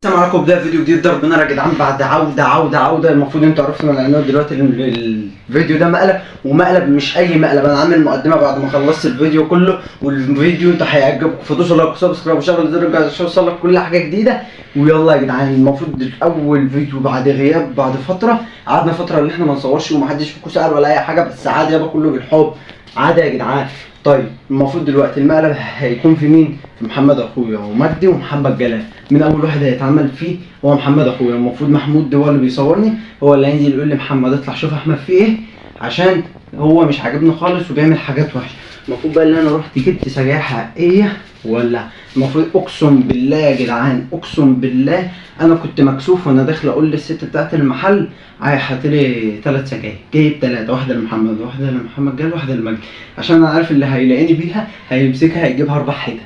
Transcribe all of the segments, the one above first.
السلام عليكم. بداية فيديو جديد ضرب نار يا جدعان بعد عودة. المفروض انتوا عرفتوا من العنوان دلوقتي الفيديو ده مقلب، ومقلب مش اي مقلب. انا عامل مقدمة بعد ما خلصت الفيديو كله، والفيديو انتوا هيعجبكم، فدوسوا لايك وسبسكرايب وشغلوا زر الجرس عشان يوصلك كل حاجة جديدة. ويلا يا جدعان، المفروض اول فيديو بعد غياب، بعد فترة قعدنا فترة اللي احنا ما نصورش ومحدش فيكم سأل ولا اي حاجة، بس عادي يابا، كله بالحب، عادي يا جدعان. طيب المفروض دلوقتي المقلب هيكون في مين؟ في محمد اخويا ومجدي ومحمد جلال. من اول واحد هيتعمل فيه هو محمد اخويا. المفروض محمود هو اللي بيصورني، هو اللي هينزل يقول لي محمد اطلع شوف احمد فيه ايه، عشان هو مش عاجبني خالص وبيعمل حاجات وحشه. المفروض بقى ان انا رحت جبت سجاير حقيقيه ولا المفروض، اقسم بالله يا جدعان، اقسم بالله انا كنت مكسوف وانا داخل اقول للست بتاعت المحل هات لي 3 سجاير. جايب 3، واحده لمحمد واحده لمحمد جلال واحده لمجدي، عشان انا عارف اللي هيلاقيني بيها هيمسكها هيجيبها 4 حتت.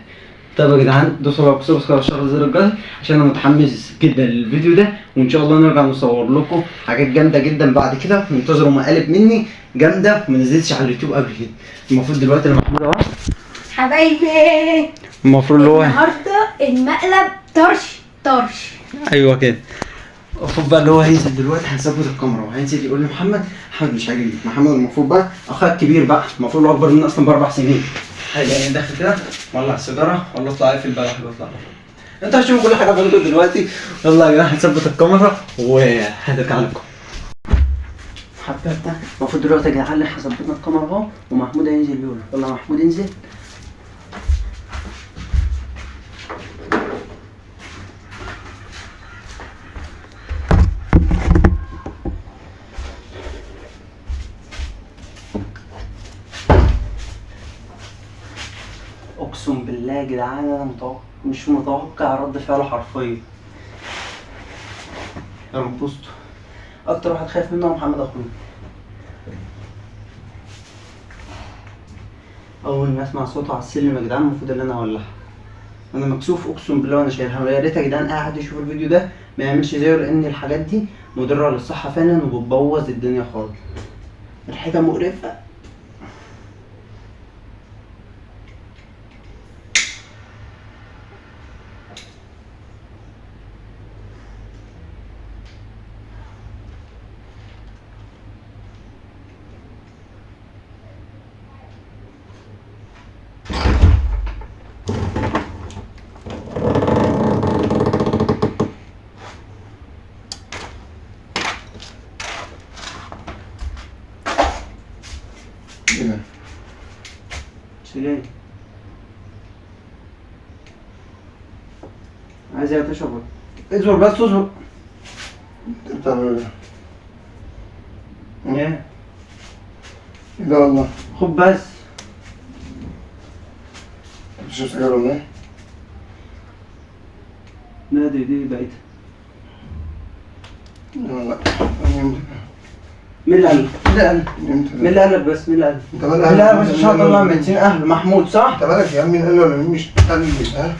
طب يا جدعان دوسوا لايك وسبسكرايب وشغلوا زر الجرس عشان انا متحمس جدا للفيديو ده، وان شاء الله نرجع نصور لكم حاجات جامده جدا بعد كده. وانتظروا مقالب مني جامده ما نزلتش على اليوتيوب قبل كده. المفروض دلوقتي انا محمود اهو حبايبي، المفروض اللي هو النهارده المقلب طرش. ايوه كده. المفروض بقى اللي هو هينزل دلوقتي، هنثبت الكاميرا وهينزل يقول محمد مش عاجبني. محمد المفروض بقى اخويا الكبير بقى، المفروض هو اكبر مني اصلا ب4 سنين. هيلاقيني داخل كده ولع السيجاره ولا اطلع اقفل البلح واطلع. انت هتشوفوا كل حاجه بقولكم دلوقتي. يلا يا جدعان هنثبت الكاميرا وهنرجع لكم. حبيبتنا المفروض دلوقتي يا جدعان احنا ثبتنا الكاميرا اهو، ومحمود هينزل يقول. يلا يا محمود انزل. اقسم بالله يا جدعان انا مش متوقع رد فعله حرفيا. يلا بوستو. اكتر واحد خايف منه هو محمد اخويا. اول ما اسمع صوته على السلم يا جدعان المفروض ان انا اولعها. انا مكسوف اقسم بالله وانا شايلها. ويا ريت يا جدعان اي حد يشوف الفيديو ده ما يعملش زيه، لان الحاجات دي مضره للصحه فعلا وبتبوظ الدنيا خالص. الحاجه مقرفه. سجاير عايز ايه تشرب؟ اصبر بس اصبر. انت بتعمل ايه؟ لا والله خد بس. بتشرب سجاير ولا ايه؟ لا دي بقيتها. لا مين اللي قالك؟ مين اللي قالك بس؟ مين اللي قالك؟ انت مالك؟ لا مش عشان اطلع من سين اهل محمود صح؟ انت مالك يا عم؟ مين قال ولا مين مش قال لي؟ ها؟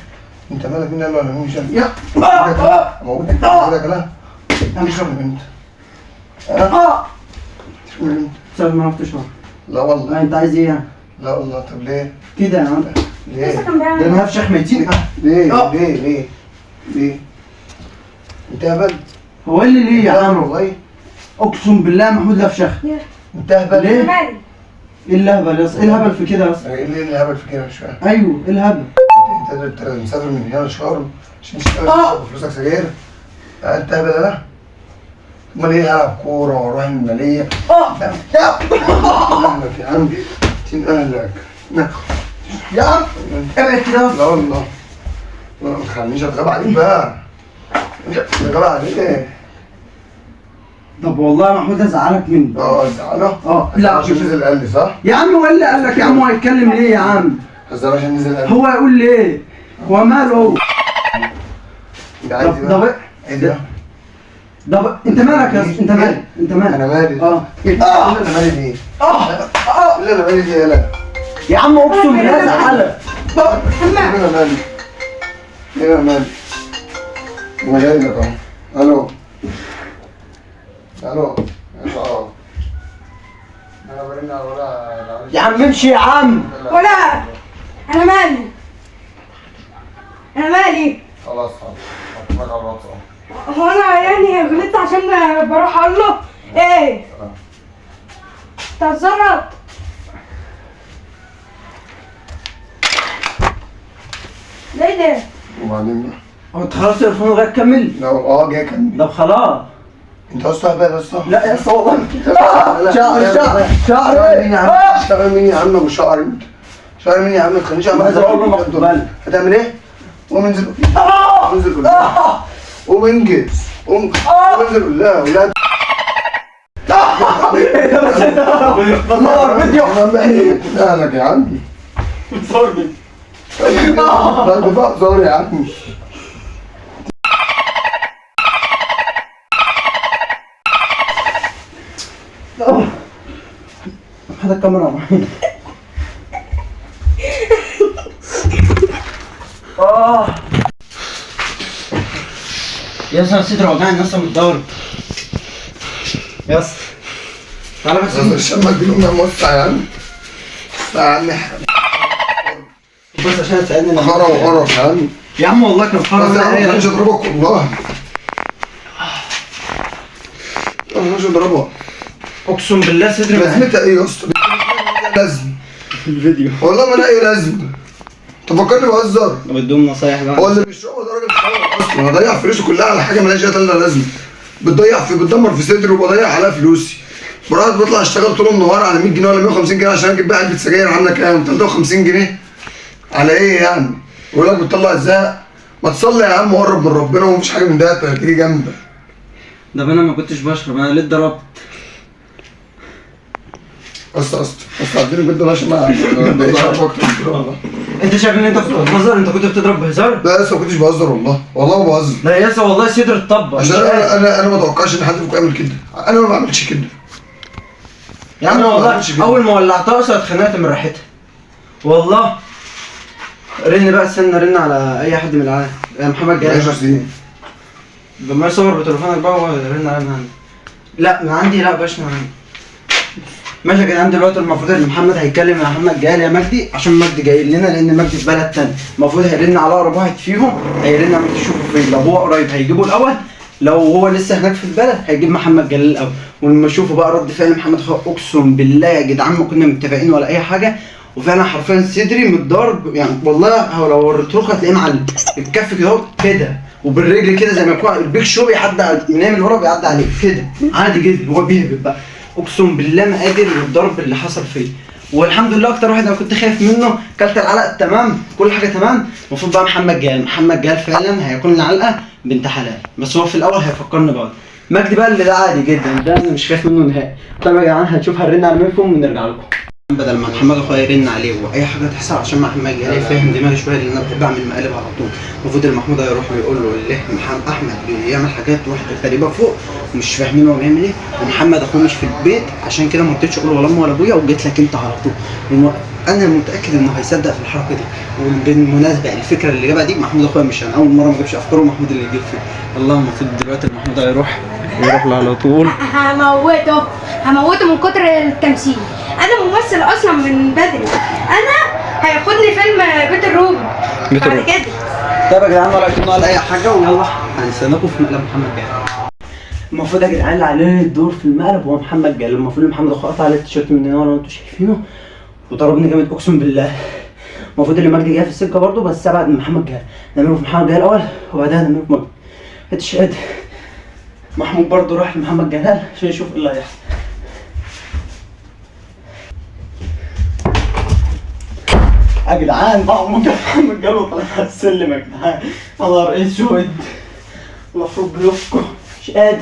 انت مالك؟ مين قال ولا مين مش قال؟ يا موجودك كده كلام. انا مش تشرب راضي. من امتى؟ ها؟ تشرب من امتى؟ سبب ما عرفتش اشرب. لا والله. انت عايز ايه يعني؟ لا والله. طب ليه؟ كده يا عم. ليه؟ ده انا هفشخ ميتين. ليه؟ ليه؟ انت هبل؟ هو اللي ليه يا عم؟ والله اقسم بالله محمود لفشخ. انت هبل؟ ليه؟ ايه الهبل يا اسطى؟ ايه الهبل في كده يا اسطى؟ ايه اللي هبل في كده؟ مش فاهم. ايوه ايه الهبل؟ انت مسافر من هنا لشرم عشان تشتغل فلوسك سجاير؟ انت هبل انا؟ امال ايه؟ العب كوره واروح الماليه. يا عم تين اهلك يا عم ابعد كده. لا والله. لا ما تخلينيش اتغاب عليك بقى. اتغاب عليك ايه؟ طب والله يا محمود ازعلك مني. زعلان؟ لا عشان نزل قال لي صح؟ يا عم هو اللي قال لك يا عم؟ هو هيتكلم ليه يا عم؟ هزار عشان نزل قال لي. هو يقول لي ايه؟ هو ماله هو؟ انت عايز ايه؟ ده ايه ده؟ ده انت مالك يا اسطى؟ انت مالك؟ انت مالك؟ انا مالي؟ انا مالي دي؟ انا مالي دي يالا؟ يا عم اقسم بالله زعلك. انا مالي؟ انا مالي؟ انا جاي لك اهو. الو انا برن على ولا يا عم امشي يا عم. ولا انا مالي خلاص اشوفك على الواتس اهو. هو انا يعني غلطت عشان بروح اقول له ايه؟ تهزرت. ليه ده؟ وبعدين بقى هو انت خلاص تليفون لغايه كمل؟ لا جاي كمل. طب خلاص. انت اصلا بقى بس لا يا اسطى والله شعر مين يا عم؟ شعر مين يا عم؟ ابو شعر انت. شعر مين يا عم؟ ما تخلينيش اعمل عايز اقول له مقبل. هتعمل ايه؟ قوم انزل. انزل قول قوم انجز. قوم انزل قول لها ولا بصور فيديو. اهلك يا عم. بصور فيديو. طيب بقى صور يا عم. هذا الكاميرا. يا اسطى صدري وجعني اصلا من الدورة. يا اسطى تعالى بس. الشمك دي لونها موسع يا عم. يا عم بس عشان تساعدني. خرا وقرف يا عم. يا عم والله كان بس خرا. يا عم مش هضربك والله. انا مش هضربك. اقسم بالله صدري لازمتها ايه يا اسطى؟ لازم في الفيديو. والله ما الاقي لازم. انت فكرني بهزر. بدهم نصايح هو بقى. اللي بيشربه ده راجل خاوي اصلا. هضيع فلوسي كلها على حاجه مالهاش اي لازمه. بتدمر في صدري وبضيع عليها فلوسي. مرات بطلع اشتغل طول النهار على 100 جنيه ولا 150 جنيه عشان اجيب بيها علبه سجاير عامله كام؟ 53 جنيه. على ايه يعني؟ يقول لك بتطلع الزهق. ما تصلي يا عم وقرب من ربنا ومفيش حاجه من ده تيجي جنبك. ده انا ما كنتش بشرب، انا ليه اتضربت؟ بس عديني جدا عشان ما بقيتش عارف اكتر من كده والله. انت شايف ان انت كنت بتهزر؟ انت كنت بتضرب بهزار؟ لا لسه ما كنتش بهزر والله ما بهزر. لا يا اسطى والله صدري اتطبق. عشان انا ما اتوقعش ان حد فيكم يعمل كده. انا ما بعملش كده. يا عم أنا ما والله بعملش كده. اول ما ولعتها اصلا اتخنقت من ريحتها. والله رن بقى، استنى رن على اي حد من العالم. يا محمد جاي. ماشي سنين. لما يصور بتليفونك بقى ورن على من عندي. لا من عندي، لا باش من عندي. ماشي يا جدعان، دلوقتي المفروض ان محمد هيتكلم مع محمد جاي يا مجدي، عشان مجدي جاي لنا لان مجدي في بلد تاني. المفروض هيرن على اقرب واحد فيهم، هيرن على مجدي يشوفه فين. لو هو قريب هيجيبه الاول، لو هو لسه هناك في البلد هيجيب محمد جلال الاول. ولما اشوفه بقى رد فعل محمد اقسم بالله يا جدعان ما كنا متفقين ولا اي حاجه. وفعلا حرفيا صدري متضرب يعني والله. هو لو وريته لك هتلاقيه مع الكف كده اهو كده، وبالرجل كده زي ما يكون البيك شو بيعدي من ورا بيعدي عليه كده عادي جدا. هو بيهبط بقى اقسم بالله ما قادر من الضرب اللي حصل فيه. والحمد لله اكتر واحد انا كنت خايف منه كلت العلقه تمام، كل حاجه تمام. المفروض بقى محمد جال فعلا هياكل العلقه بنت حلال، بس هو في الاول هيفكرني بقى. مجدي بقى اللي ده عادي جدا، ده انا مش خايف منه نهائي. طب يا جدعان هنشوف هنرن على مين فيهم ونرجع لكم. بدل ما محمد اخويا يرن عليه واي حاجه تحصل، عشان محمد جاي فاهم دماغي شويه لان انا بحب اعمل مقالب على طول. المفروض المحمود هيروح ويقول له اللي احمد بيعمل حاجات واحده غريبه فوق ومش فاهمين هو بيعمل ايه، ومحمد اخوه مش في البيت، عشان كده ما رضيتش اقول ولا امي ولا ابويا وجيت لك انت على طول. انا متاكد انه هيصدق في الحركه دي. وبالمناسبه الفكره اللي جابها دي محمود اخويا، مش انا اول مره ما جابش افكاره، محمود اللي يجيب فيه. الله المفروض دلوقتي المحمود هيروح له على طول. هموته من كتر التمثيل. انا ممثل اصلا من بدري. انا هياخدني فيلم بيت الروبي بعد كده. طيب يا جدعان ولا كنا على اي حاجه، ويلا هنستناكم في مقلب محمد جلال. المفروض يا جدعان اللي عليه الدور في المقلب هو محمد جلال. المفروض محمد اخوه قطع عليه التيشيرت من هنا ولا انتوا شايفينه وضربني جامد اقسم بالله. المفروض اللي مجدي جاي في السكه برضه، بس ابعد من محمد جلال. نعمله في محمد جلال الاول وبعدها نعمله في مجدي. التيشيرت محمود برضه راح لمحمد جلال عشان يشوف ايه اللي هيحصل. يا جدعان بقى ممكن محمد جلال وطلع على السلم يا جدعان. يا نهار اسود، المفروض بيفكوا مش قادر.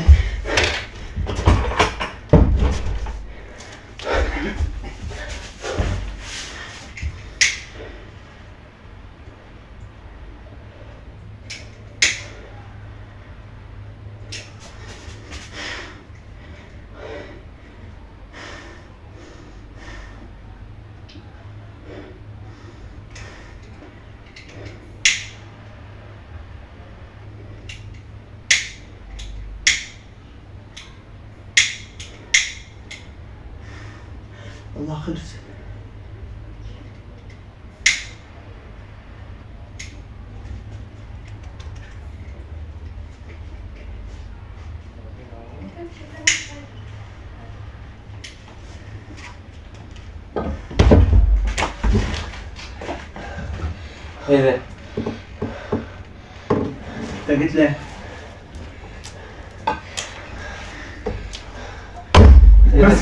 والله خلص. ايه ده؟ انت جيت ليه؟ بس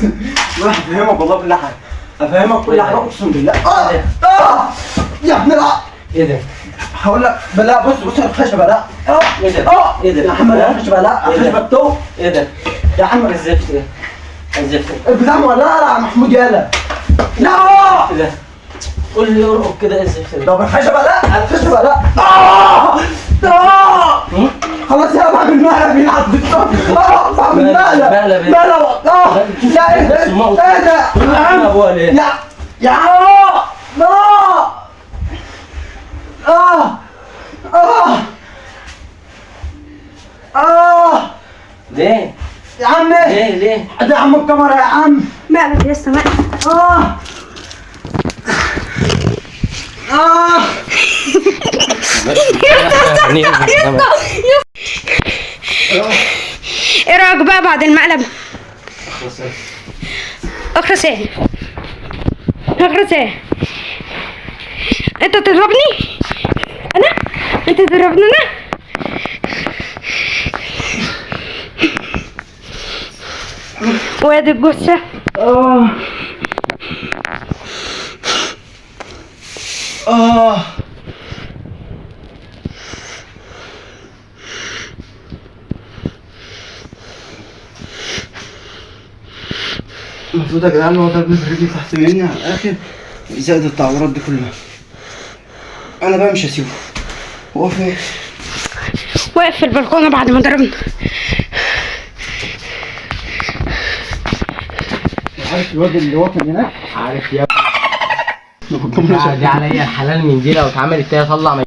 راح افهمك والله كل حاجه، افهمك كل حاجه اقسم بالله. يا ابن العق. ايه ده؟ هقول لك لا بص الخشبه لا. ايه ده؟ ايه ده؟ يا محمد الخشبه لا، الخشبه بتوه. ايه ده؟ يا عم الزفت ده، الزفت البتاع لا يا محمود يالا. لا ايه ده؟ قول لي ارقب كده ايه الزفت ده؟ طب الخشبه لا، الخشبه لا. خلاص يا بعمل مقلب يلعب بالطب. بعمل مقلب. لا ايه ده؟ ايه ده؟ يا عم ليه؟ يا عم ليه؟ ده يا عم الكاميرا يا عم. مقلب يا اسطى مقلب. ايه رايك بقى بعد المقلب؟ اخرس ايه؟ اخرس ايه؟ انت تضربني؟ انا؟ انت تضربني انا؟ وادي الجثة. المفروض يا جدعان هو ضرب رجلي تحت مني على الاخر زائد التعورات دي كلها. انا بقى مش هسيبه. هو فين؟ واقف في البلكونة بعد ما ضربنا. عارف الواد اللي هو كان هناك؟ عارف يا دي عليا الحلال من دي، لو اتعملت تاني اطلع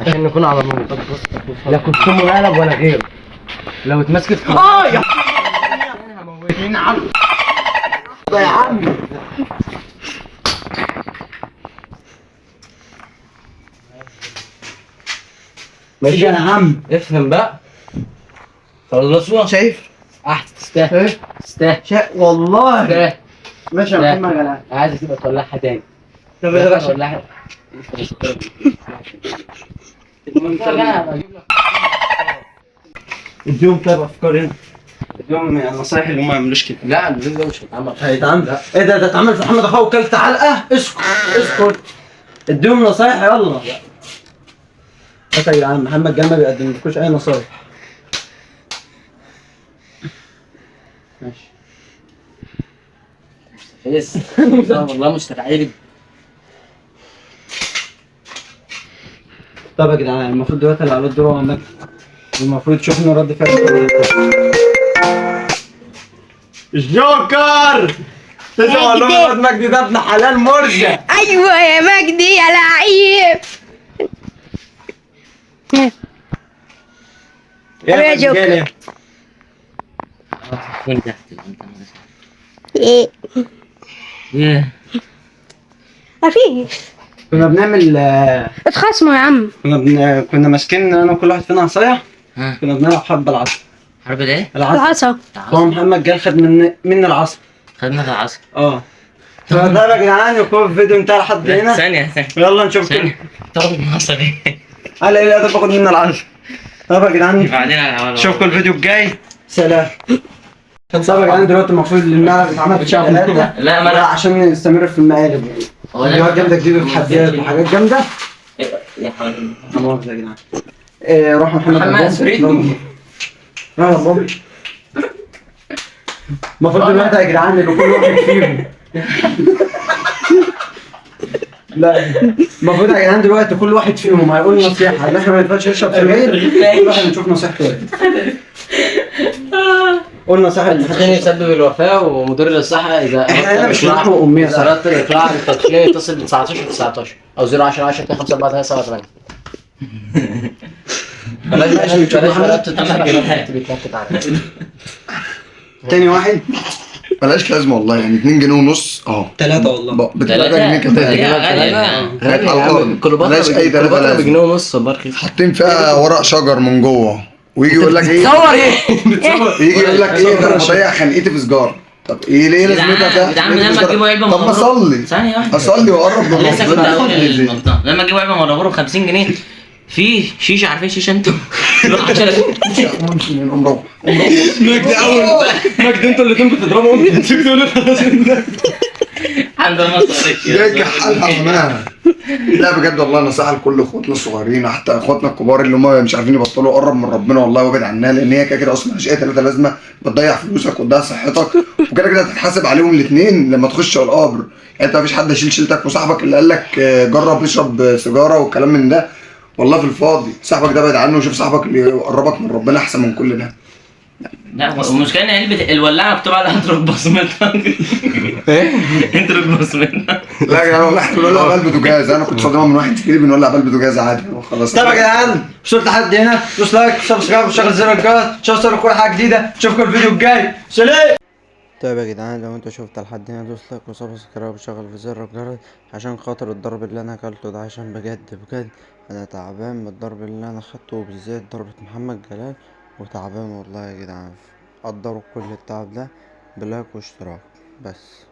عشان نكون على نور. لا كنتم مقلب ولا غيره، لو اتمسكت في يا هموتني عم يا عم. ماشي يا عم. افهم بقى. خلصوها. شايف؟ احسن تستاهل. تستاهل. والله تستاهل. ماشي يا محمد يا جدعان. عايزك تبقى تولعها تاني. طب يا باشا تولعها. اديهم طيب افكار هنا، اديهم نصايح اللي هم ما يعملوش كده. لا الفيديو ده مش هيتعمل. هيتعمل. ايه ده اتعمل في محمد اخوه وكلت علقه؟ اسكت اديهم نصايح يلا. بس يا جدعان محمد جاي ما بيقدملكوش اي نصايح. ماشي والله مستعجل. طب يا جدعان المفروض دلوقتي اللي على الدور هو مجدي، المفروض شفنا رد فعل الجوكر. تسمع لهم الواد مجدي ده ابن حلال مرجع. ايوه يا مجدي يا لعيب. يا جوكر. ايه مفيش. كنا بنعمل اتخاصموا يا عم. كنا ماسكين انا وكل واحد فينا عصايه. كنا بنلعب حرب العصا. حرب ايه؟ العصا. هو محمد جه خد مني العصا. خدنا العصا. فده يا جدعان يكون الفيديو انتهى لحد هنا. ثانية يلا نشوف كده. تاخد العصا ليه؟ على ايه ده باخد مني العصا. طب يا جدعان بعدين على نشوفكم الفيديو الجاي. سلام. طب يا جدعان دلوقتي المفروض المقلب اتعمل في شهر لا ما لا عشان نستمر في المقالب. فيديوهات جامده جديده وتحديات وحاجات جامده. يا حبيبي مؤاخذة يا جدعان. روح محمد سوري. روح يا بابا. المفروض دلوقتي يا جدعان ان كل واحد فيهم لا المفروض يا جدعان دلوقتي كل واحد فيهم هيقول نصيحة ان احنا ما ينفعش نشرب سجاير. كل واحد نشوف نصيحته ايه. قول نصيحة التدخين يسبب الوفاة ومضر للصحة إذا احنا هنا مش بنحكم أمية إذا أردت الإقلاع عن التدخين اتصل ب 19 أو 010 10 25 7 8. بلاش بيتنكت عليك. تاني واحد ملهاش لازمه والله، يعني 2 جنيه ونص 3 والله. ب 3 جنيه كتاب. غالي على الارض. ملهاش اي 3 لازمه. بجنيه ونص برخيص. حاطين فيها ورق شجر من جوه ويجي يقول لك ايه؟ تصور ايه؟ يجي يقول لك ايه ده انا بضيع خنقتي في سجاره. طب ايه ليه لازمتها يا جدعان لما تجيبوا علبه طب ما اصلي ثانيه واحده اصلي واقرب من لسه كنت ربنا. هقول المنطقه لما تجيبوا علبه مربوره ب 50 جنيه في شيشه، عارفين شيشه انتوا؟ روح عشان مروح مجدي مجدي انتوا الاتنين بتضربوا انتوا بتقولوا الحمد لله ما صارتش. نجح حالها وماها. لا بجد والله نصيحه لكل اخواتنا الصغيرين حتى اخواتنا الكبار اللي هم مش عارفين يبطلوا، قرب من ربنا والله وابعد عنها، لان هي كده كده اصلا مش اي ثلاثه لازمه، بتضيع فلوسك وتضيع صحتك، وكده كده هتتحاسب عليهم الاثنين لما تخش القبر. يعني انت مفيش حد يشيل شيلتك، وصاحبك اللي قال لك جرب اشرب سيجاره والكلام من ده والله في الفاضي. صاحبك ده بعد عنه وشوف صاحبك اللي يقربك من ربنا احسن من كل ده. لا والمشكله ان علبه الولاعه مكتوب عليها اترك بصمتها. ايه؟ اترك بصمتها. لا يا جدعان والله احنا بنولع بالبوتاجاز، انا كنت صادمها من واحد زميلي بنولع بالبوتاجاز عادي خلاص. طب يا جدعان وصلت لحد هنا، دوس لايك وسبسكرايب وشغل زر الجرس عشان توصلوا كل حاجه جديده. اشوفكم الفيديو الجاي، سلام. طيب يا جدعان لو انتوا شفتوا لحد هنا دوس لايك وسبسكرايب وشغل في زر الجرس عشان خاطر الضرب اللي انا اكلته ده، عشان بجد انا تعبان من الضرب اللي انا خدته، وبالذات ضربة محمد جلال، وتعبان والله يا جدعان. قدروا كل التعب ده بلايك واشتراك بس.